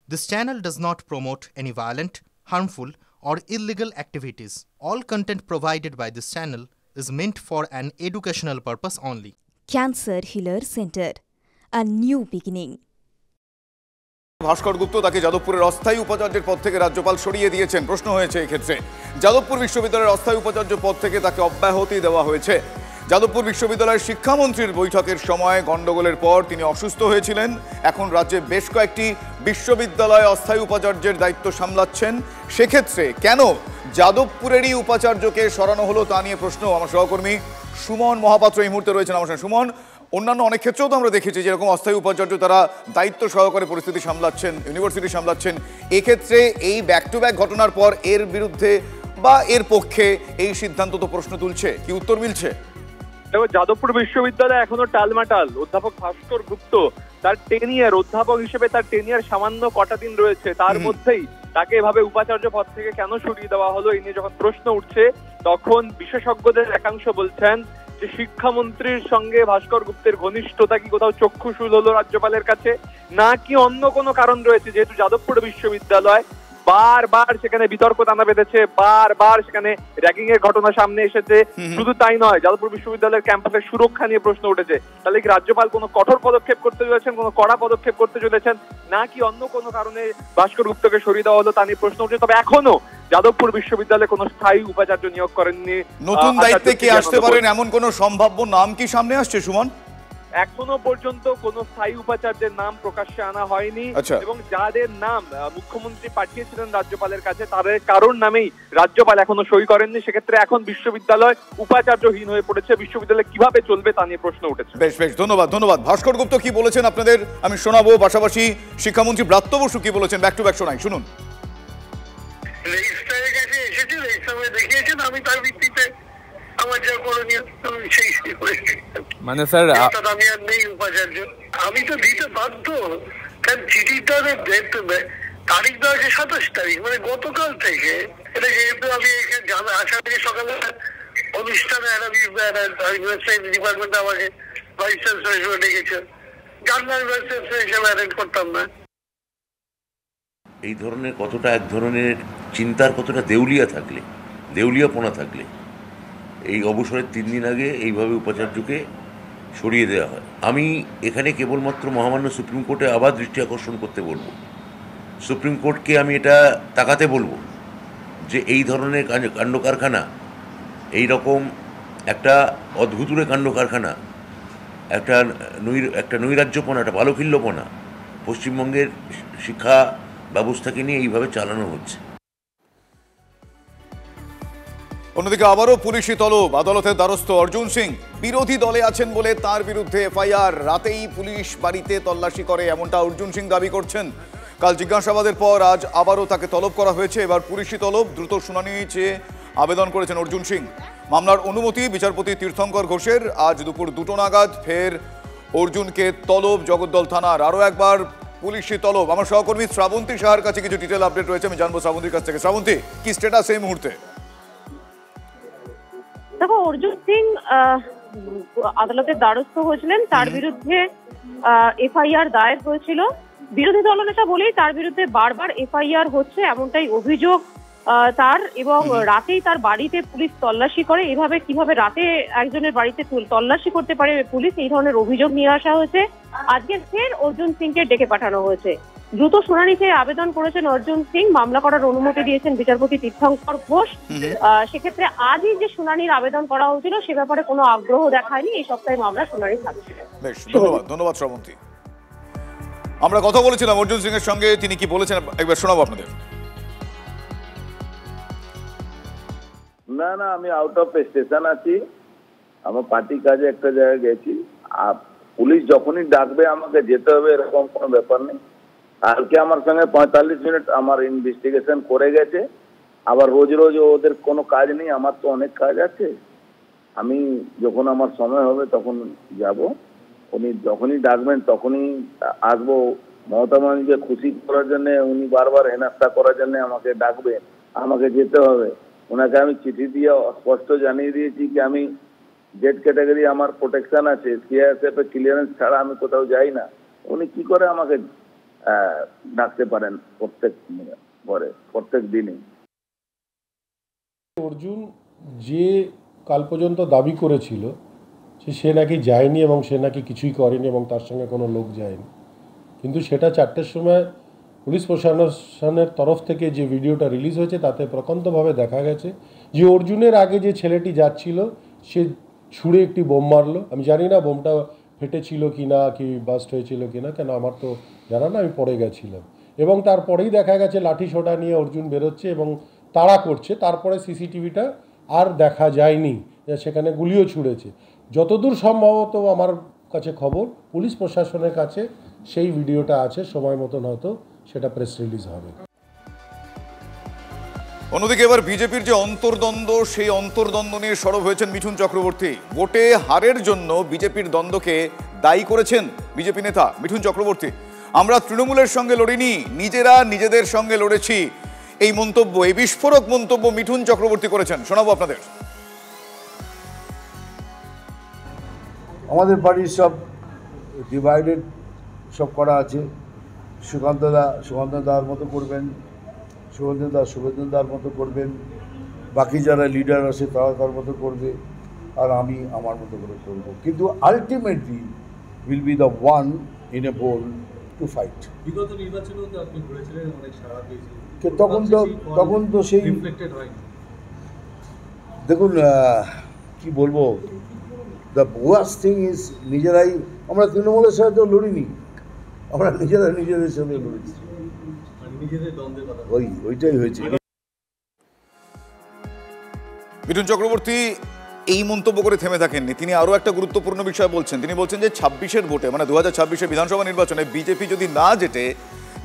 This channel does not promote any violent, harmful, or illegal activities. All content provided by this channel is meant for an educational purpose only. Cancer Healer Center, a new beginning. ভাস্কর গুপ্ত তাকে যাদবপুরের অস্থায়ী উপাচার্যের পদ থেকে রাজ্যপাল সরিয়ে দিয়েছেন। প্রশ্ন হয়েছে এই ক্ষেত্রে যাদবপুর বিশ্ববিদ্যালয়ের অস্থায়ী উপাচার্য পদ থেকে তাকে অব্যাহতি দেওয়া হয়েছে। যাদবপুর বিশ্ববিদ্যালয়ের শিক্ষামন্ত্রীর বৈঠকের সময় গন্ডগোলের পর তিনি অসুস্থ হয়েছিলেন। এখন রাজ্যে বেশ কয়েকটি বিশ্ববিদ্যালয়ে অস্থায়ী উপাচার্যের দায়িত্ব সামলাচ্ছেন। সেক্ষেত্রে কেন যাদবপুরেরই উপাচার্যকে সরানো হলো তা নিয়ে প্রশ্ন। আমার সহকর্মী সুমন মহাপাত্র এই মুহূর্তে রয়েছেন আমার সঙ্গে। সুমন, অন্যান্য অনেক ক্ষেত্রেও তো আমরা দেখেছি যেরকম অস্থায়ী উপাচার্য তারা দায়িত্ব সহকারে পরিস্থিতি সামলাচ্ছেন, ইউনিভার্সিটি সামলাচ্ছেন। এক্ষেত্রে এই ব্যাক টু ব্যাক ঘটনার পর এর বিরুদ্ধে বা এর পক্ষে এই সিদ্ধান্ত তো প্রশ্ন তুলছে, কি উত্তর মিলছে? যাদবপুর বিশ্ববিদ্যালয় এখনো টালমাটাল। অধ্যাপক ভাস্কর গুপ্ত তার টেনিয়ার অধ্যাপক হিসেবে তার টেনিয়ার সামান্য কটা দিন রয়েছে, তার মধ্যেই তাকে এভাবে উপাচার্য পদ থেকে কেন সরিয়ে দেওয়া হলো এই নিয়ে যখন প্রশ্ন উঠছে তখন বিশেষজ্ঞদের একাংশ বলছেন যে শিক্ষামন্ত্রীর সঙ্গে ভাস্কর গুপ্তের ঘনিষ্ঠতা কি কোথাও চক্ষুশূল হলো রাজ্যপালের কাছে, নাকি অন্য কোনো কারণ রয়েছে। যেহেতু যাদবপুর বিশ্ববিদ্যালয় বারবার সেখানে বিতর্ক টানা বেঁধেছে, বারবার সেখানে র্যাগিং এর ঘটনা সামনে এসেছে। শুধু তাই নয়, যাদবপুর বিশ্ববিদ্যালয়ের ক্যাম্পাসের সুরক্ষা নিয়ে প্রশ্ন উঠেছে। তাহলে কি রাজ্যপাল কোনো কঠোর পদক্ষেপ করতে চলেছেন, কোনো কড়া পদক্ষেপ করতে চলেছেন, নাকি অন্য কোনো কারণে ভাস্কর গুপ্তকে সরিয়ে দেওয়া হলো তা নিয়ে প্রশ্ন উঠছে। তবে এখনো যাদবপুর বিশ্ববিদ্যালয়ে কোনো স্থায়ী উপাচার্য নিয়োগ করেননি। নতুন দায়িত্বে কে আসতে পারেন এমন কোনো সম্ভাব্য নাম কি সামনে আসছে সুমন? এখনো পর্যন্ত কোন স্থায়ী উপাচার্যের নাম প্রকাশ্যে আনা হয়নি এবং যাদের নাম মুখ্যমন্ত্রী পাঠিয়েছিলেন রাজ্যপালের কাছে তাদের কারোর নামেই রাজ্যপাল এখনো সই করেননি। সেক্ষেত্রে এখন বিশ্ববিদ্যালয় উপাচার্যহীন হয়ে পড়েছে। বিশ্ববিদ্যালয় কিভাবে চলবে তা নিয়ে প্রশ্ন উঠেছে। বেশ বেশ, ধন্যবাদ ধন্যবাদ। ভাস্কর গুপ্ত কি বলেছেন আপনাদের আমি শোনাবো, পাশাপাশি শিক্ষামন্ত্রী ব্রাত্য বসু কি বলেছেন ব্যাক টু ব্যাক শোনাই, শুনুন। আমি তার ভিত্তিতে আমার যা করণীয় সেই মানে স্যার আমি আর নেই উপাচার্য, আমি তো দিতে বাধ্য। কারণ চিঠিটা তারিখ দেওয়া হয়েছে 27 তারিখ, মানে গতকাল থেকে। এটা যেহেতু আমি এখানে আসার থেকে সকালে অনুষ্ঠানে ডিপার্টমেন্টে আমাকে ভাইস চ্যান্সেলর হিসেবে ডেকেছে, জানলার ভাইস চ্যান্সেলর হিসেবে অ্যাটেন্ড করতাম না। এই ধরনের কতটা এক ধরনের চিন্তার কতটা দেউলিয়াপনা থাকলে এই অবসরের 3 দিন আগে এইভাবে উপাচার্যকে সরিয়ে দেওয়া হয়। আমি এখানে কেবলমাত্র মহামান্য সুপ্রিম কোর্টে আবার দৃষ্টি আকর্ষণ করতে বলবো, সুপ্রিম কোর্টকে আমি এটা তাকাতে বলবো যে এই ধরনের কাণ্ড কারখানা, এই রকম একটা অদ্ভুতুরে কাণ্ড কারখানা, একটা নৈরাজ্যপনা, একটা বালখিল্যপনা পশ্চিমবঙ্গের শিক্ষা ব্যবস্থাকে নিয়ে এইভাবে চালানো হচ্ছে। অন্যদিকে আবারও পুলিশি তলব, আদালতের দ্বারস্থ অর্জুন সিং। বিরোধী দলে আছেন বলে তার বিরুদ্ধে এফআইআর, রাতেই পুলিশ বাড়িতে তল্লাশি করে এমনটা অর্জুন সিং দাবি করছেন। কাল জিজ্ঞাসাবাদের পর আজ আবারও তাকে তলব করা হয়েছে। এবার পুলিশি তলব, দ্রুত শুনানি চেয়ে আবেদন করেছেন অর্জুন সিং। মামলার অনুমতি বিচারপতি তীর্থঙ্কর ঘোষের। আজ দুপুর 2টো নাগাদ ফের অর্জুনকে তলব জগদ্দল থানার। আরও একবার পুলিশি তলব। আমার সহকর্মী শ্রাবন্তী সাহার কাছে কিছু ডিটেল আপডেট রয়েছে, আমি জানবো শ্রাবন্তীর কাছ থেকে। শ্রাবন্তী, কি স্ট্যাটাস এই মুহূর্তে? দেখো, অর্জুন সিং আদালতের দ্বারস্থ হয়েছিলেন, তার বিরুদ্ধে এফআইআর দায়ের হয়েছিল। বিরোধী দলনেতা বলেই তার বিরুদ্ধে বারবার এফআইআর হচ্ছে এমনটাই অভিযোগ তার। এবং রাতেই তার বাড়িতে পুলিশ তল্লাশি করে। এভাবে কিভাবে রাতে একজনের বাড়িতে তল্লাশি করতে পারে পুলিশ, এই ধরনের অভিযোগ নিয়ে আসা হয়েছে। আজকে ফের অর্জুন সিংকে ডেকে পাঠানো হয়েছে। দ্রুত শুনানি চেয়ে আবেদন করেছেন অর্জুন সিং, মামলা করার অনুমতি দিয়েছেন বিচারপতি তীর্থঙ্কর ঘোষ। সেক্ষেত্রে আজই যে শুনানির আবেদন করা হয়েছিল সে ব্যাপারে কোনো আগ্রহ দেখায়নি। এই সপ্তাহে মামলা শুনানি থাকবে। বেশ, ধন্যবাদ ধন্যবাদ শ্রাবন্তী। আমরা কথা বলেছিলাম অর্জুন সিং এর সঙ্গে, তিনি কি বলেছেন একবার শোনাবো আপনাদের। না না, আমি আউট অফ স্টেশন আছি, আমার পার্টি কাজে একটা জায়গায় গেছি। আর পুলিশ যখনই ডাকবে আমাকে যেতে হবে এরকম কোনো ব্যাপার নেই। কালকে আমার সঙ্গে 45 মিনিট আমার ইনভেস্টিগেশন করে গেছে। আবার রোজ রোজ ওদের কোনো কাজ নেই, আমার তো অনেক কাজ আছে। আমি যখন আমার সময় হবে তখন যাব। উনি যখনই ডাকবেন তখনই আসবো। মমতা ব্যানার্জিকে খুশি করার জন্য উনি বারবার হেনাস্তা করার জন্য আমাকে ডাকবেন, আমাকে যেতে হবে। ওনাকে আমি চিঠি দিয়ে স্পষ্ট জানিয়ে দিয়েছি কি আমি জেড ক্যাটাগরি, আমার প্রোটেকশন আছে, সিআইএসএফ এর ক্লিয়ারেন্স ছাড়া আমি কোথাও যাই না। উনি কি করে আমাকে ডাকতে পারেন প্রত্যেক দিনই। অর্জুন যে কাল পর্যন্ত দাবি করেছিল সে নাকি যায়নি এবং সে নাকি কিছুই করেনি এবং তার সঙ্গে কোনো লোক যায়নি, কিন্তু সেটা 4টের সময় পুলিশ প্রশাসনের তরফ থেকে যে ভিডিওটা রিলিজ হয়েছে তাতে প্রকান্তভাবে দেখা গেছে যে অর্জুনের আগে যে ছেলেটি যাচ্ছিল সে ছুঁড়ে একটি বোম মারলো। আমি জানি না বোমটা ফেটেছিল কি না, কি বাস্ট হয়েছিল কি না, কেন আমার তো জানা না, আমি পড়ে গেছিলাম। এবং তারপরেই দেখা গেছে লাঠি সোটা নিয়ে অর্জুন বেরোচ্ছে এবং তাড়া করছে। তারপরে সিসিটিভিটা আর দেখা যায়নি, সেখানে গুলিও ছুঁড়েছে। যতদূর সম্ভবত আমার কাছে খবর, পুলিশ প্রশাসনের কাছে সেই ভিডিওটা আছে, সময় মতন হয়তো সেটা প্রেস রিলিজ হবে। অন্যদিকে এবার বিজেপির যে অন্তর্দ্বন্দ্ব, সেই অন্তর্দ্বন্দ্ব নিয়ে সরব হয়েছেন মিঠুন চক্রবর্তী। ভোটে হারের জন্য বিজেপির দ্বন্দ্বকে দায়ী করেছেন বিজেপি নেতা মিঠুন চক্রবর্তী। আমরা তৃণমূলের সঙ্গে লড়িনি, নিজেরা নিজেদের সঙ্গে লড়েছি, এই মন্তব্য, এই বিস্ফোরক মন্তব্য মিঠুন চক্রবর্তী করেছেন। শোনাবো আপনাদের। আমাদের পার্টির সব ডিভাইডেড সব করা আছে। সুকান্ত দার মতো করবেন, শুভেন্দু দার মতো করবেন, বাকি যারা লিডার আছে তারা তার মতো করবে, আর আমি আমার মতো করে করবো। কিন্তু ultimately will be the one in a bowl to fight. বিগত নির্বাচনেও তো আপনি ঘুরেছিলেন, অনেক সাড়া পেয়েছিলেন, তখন তো সেই দেখুন কি বলবো, দ্য ওয়ার্স্ট থিং ইজ নিজেরাই, আমরা তৃণমূলের সাথে তো লড়িনি, আমরা নিজেদের সাথে লড়েছি, ওইটাই হয়েছে। মিঠুন চক্রবর্তী এই মন্তব্য করে থেমে থাকেননি, তিনি আরো একটা গুরুত্বপূর্ণ বিষয় বলছেন। তিনি বলছেন যে 26-এর ভোটে, মানে 2026-এর বিধানসভা নির্বাচনে বিজেপি যদি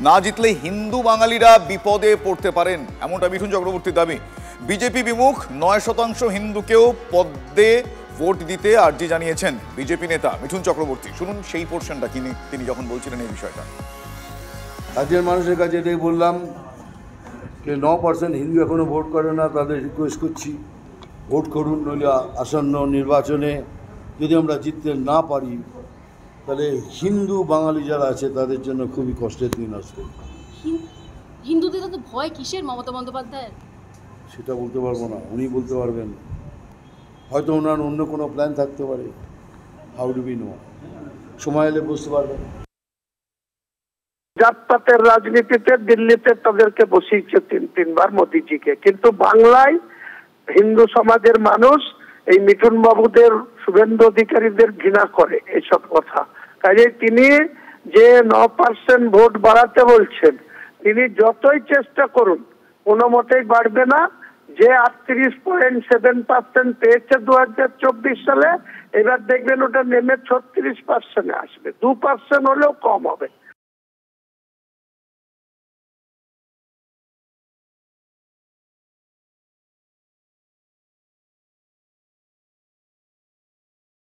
না জিতলে হিন্দু বাঙালিরা বিপদে পড়তে পারেন, এমনটা মিঠুন চক্রবর্তীর দাবি। বিজেপি বিমুখ 9% হিন্দুকেও পদ্মে ভোট দিতে আর্জি জানিয়েছেন বিজেপি নেতা মিঠুন চক্রবর্তী। শুনুন সেই পোর্শনটা তিনি যখন বলছিলেন এই বিষয়টা। রাজ্যের মানুষের কাছে এটাই বললাম যে 9% হিন্দু এখনো ভোট করে না, তাদের রিকোয়েস্ট করছি ভোট করুন, নইলে আসন্ন নির্বাচনে যদি আমরা জিততে না পারি তাহলে হিন্দু বাঙালি যারা আছে তাদের জন্য খুবই কষ্টের দিন আসবে। হিন্দুদের তো ভয় কিসের মমতা বন্দ্যোপাধ্যায়ের? সেটা বলতে পারবো না, উনি বলতে পারবেন, হয়তো ওনার অন্য কোনো প্ল্যান থাকতে পারে, হাউ ডু বি নো, সময় এলে বুঝতে পারবেন। জাতপাতের রাজনীতিতে দিল্লিতে তাদেরকে বসিয়েছে তিনবার মোদিজিকে, কিন্তু বাংলায় হিন্দু সমাজের মানুষ এই মিঠুন বাবুদের, শুভেন্দু অধিকারীদের ঘৃণা করে এইসব কথা। কাজে তিনি যে 9% ভোট বাড়াতে বলছেন, তিনি যতই চেষ্টা করুন কোনো মতেই বাড়বে না। যে 38.7% পেয়েছে 2024 সালে, এবার দেখবেন ওটা নেমে 36% আসবে, 2% হলেও কম হবে।